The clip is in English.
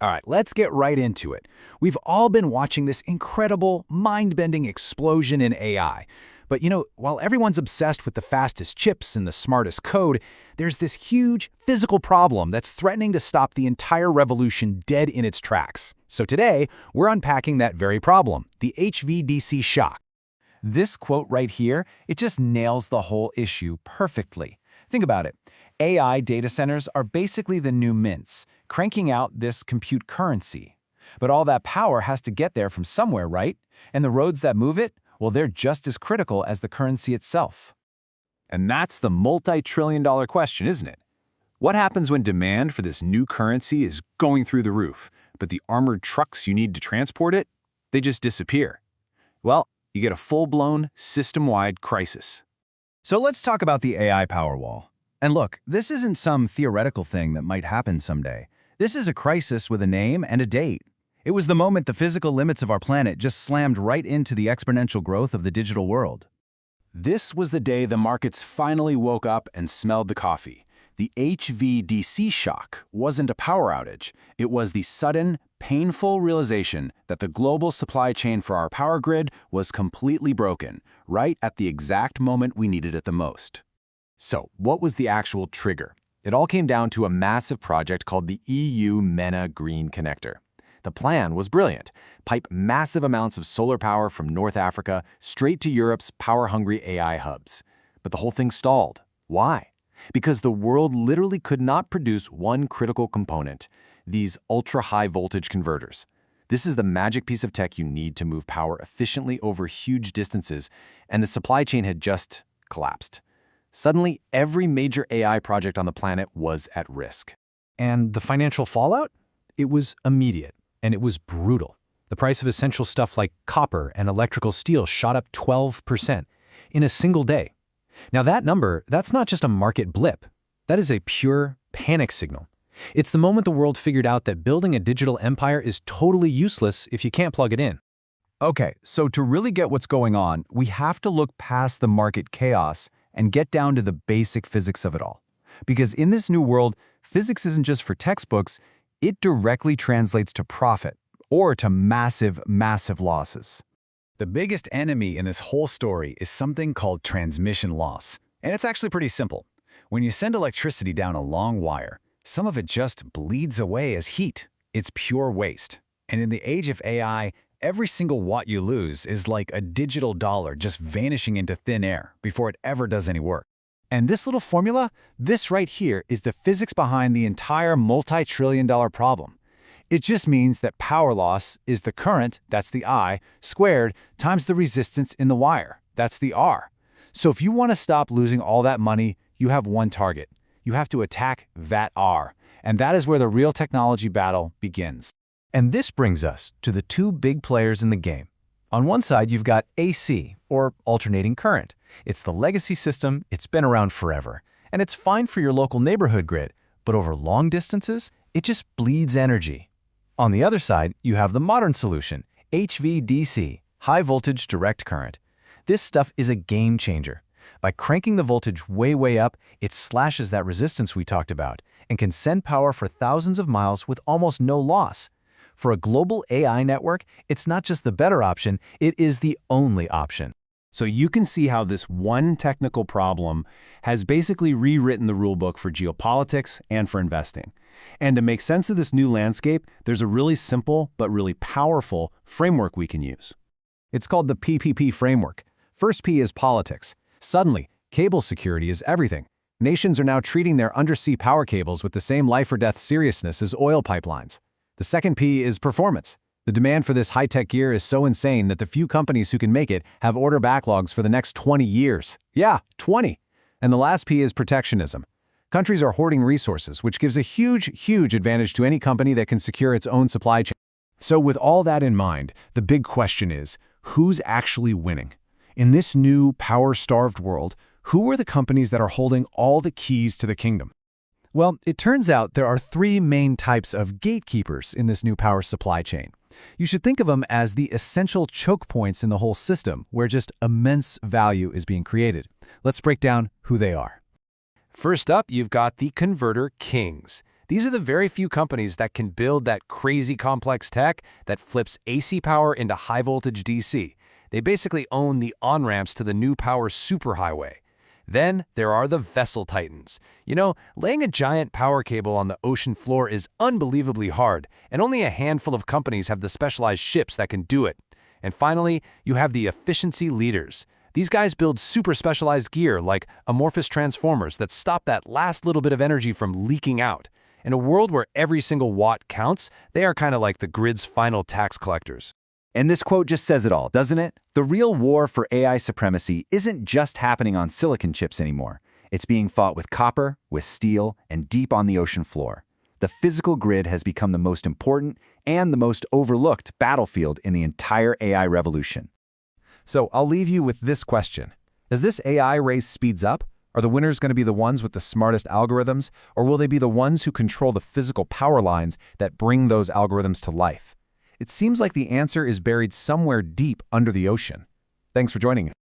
All right, let's get right into it. We've all been watching this incredible, mind-bending explosion in AI. But while everyone's obsessed with the fastest chips and the smartest code, there's this huge physical problem that's threatening to stop the entire revolution dead in its tracks. So today, we're unpacking that very problem, the HVDC shock. This quote right here, it just nails the whole issue perfectly. Think about it. AI data centers are basically the new mints, cranking out this compute currency. But all that power has to get there from somewhere, right? And the roads that move it, well, they're just as critical as the currency itself. And that's the multi-trillion-dollar question, isn't it? What happens when demand for this new currency is going through the roof, but the armored trucks you need to transport it, they just disappear? Well, you get a full-blown, system-wide crisis. So let's talk about the AI Powerwall. And look, this isn't some theoretical thing that might happen someday. This is a crisis with a name and a date. It was the moment the physical limits of our planet just slammed right into the exponential growth of the digital world. This was the day the markets finally woke up and smelled the coffee. The HVDC shock wasn't a power outage. It was the sudden, painful realization that the global supply chain for our power grid was completely broken, right at the exact moment we needed it the most. So, what was the actual trigger? It all came down to a massive project called the EU-MENA Green Connector. The plan was brilliant. Pipe massive amounts of solar power from North Africa straight to Europe's power-hungry AI hubs. But the whole thing stalled. Why? Because the world literally could not produce one critical component, these ultra-high voltage converters. This is the magic piece of tech you need to move power efficiently over huge distances, and the supply chain had just collapsed. Suddenly, every major AI project on the planet was at risk. And the financial fallout? It was immediate, and it was brutal. The price of essential stuff like copper and electrical steel shot up 12% in a single day. Now that number, that's not just a market blip. That is a pure panic signal. It's the moment the world figured out that building a digital empire is totally useless if you can't plug it in. Okay, so to really get what's going on, we have to look past the market chaos and get down to the basic physics of it all. Because in this new world, physics isn't just for textbooks, it directly translates to profit or to massive, massive losses. The biggest enemy in this whole story is something called transmission loss. And it's actually pretty simple. When you send electricity down a long wire, some of it just bleeds away as heat. It's pure waste. And in the age of AI, every single watt you lose is like a digital dollar just vanishing into thin air before it ever does any work. And this little formula, this right here, is the physics behind the entire multi-trillion-dollar problem. It just means that power loss is the current, that's the I, squared times the resistance in the wire, that's the R. So if you want to stop losing all that money, you have one target. You have to attack that R. And that is where the real technology battle begins. And this brings us to the two big players in the game. On one side, you've got AC, or alternating current. It's the legacy system, it's been around forever, and it's fine for your local neighborhood grid, but over long distances, it just bleeds energy. On the other side, you have the modern solution, HVDC, high voltage direct current. This stuff is a game changer. By cranking the voltage way up, it slashes that resistance we talked about and can send power for thousands of miles with almost no loss. For a global AI network, it's not just the better option, it is the only option. So you can see how this one technical problem has basically rewritten the rulebook for geopolitics and for investing. And to make sense of this new landscape, there's a really simple but really powerful framework we can use. It's called the PPP framework. First P is politics. Suddenly, cable security is everything. Nations are now treating their undersea power cables with the same life-or-death seriousness as oil pipelines. The second P is performance. The demand for this high-tech gear is so insane that the few companies who can make it have order backlogs for the next 20 years. Yeah, 20. And the last P is protectionism. Countries are hoarding resources, which gives a huge advantage to any company that can secure its own supply chain. So with all that in mind, the big question is, who's actually winning? In this new, power-starved world, who are the companies that are holding all the keys to the kingdom? Well, it turns out there are three main types of gatekeepers in this new power supply chain. You should think of them as the essential choke points in the whole system where just immense value is being created. Let's break down who they are. First up, you've got the converter kings. These are the very few companies that can build that crazy complex tech that flips AC power into high-voltage DC. They basically own the on-ramps to the new power superhighway. Then there are the vessel titans. You know, laying a giant power cable on the ocean floor is unbelievably hard, and only a handful of companies have the specialized ships that can do it. And finally, you have the efficiency leaders. These guys build super specialized gear like amorphous transformers that stop that last little bit of energy from leaking out. In a world where every single watt counts, they are kind of like the grid's final tax collectors. And this quote just says it all, doesn't it? The real war for AI supremacy isn't just happening on silicon chips anymore. It's being fought with copper, with steel, and deep on the ocean floor. The physical grid has become the most important and the most overlooked battlefield in the entire AI revolution. So I'll leave you with this question. As this AI race speeds up, are the winners going to be the ones with the smartest algorithms, or will they be the ones who control the physical power lines that bring those algorithms to life? It seems like the answer is buried somewhere deep under the ocean. Thanks for joining us.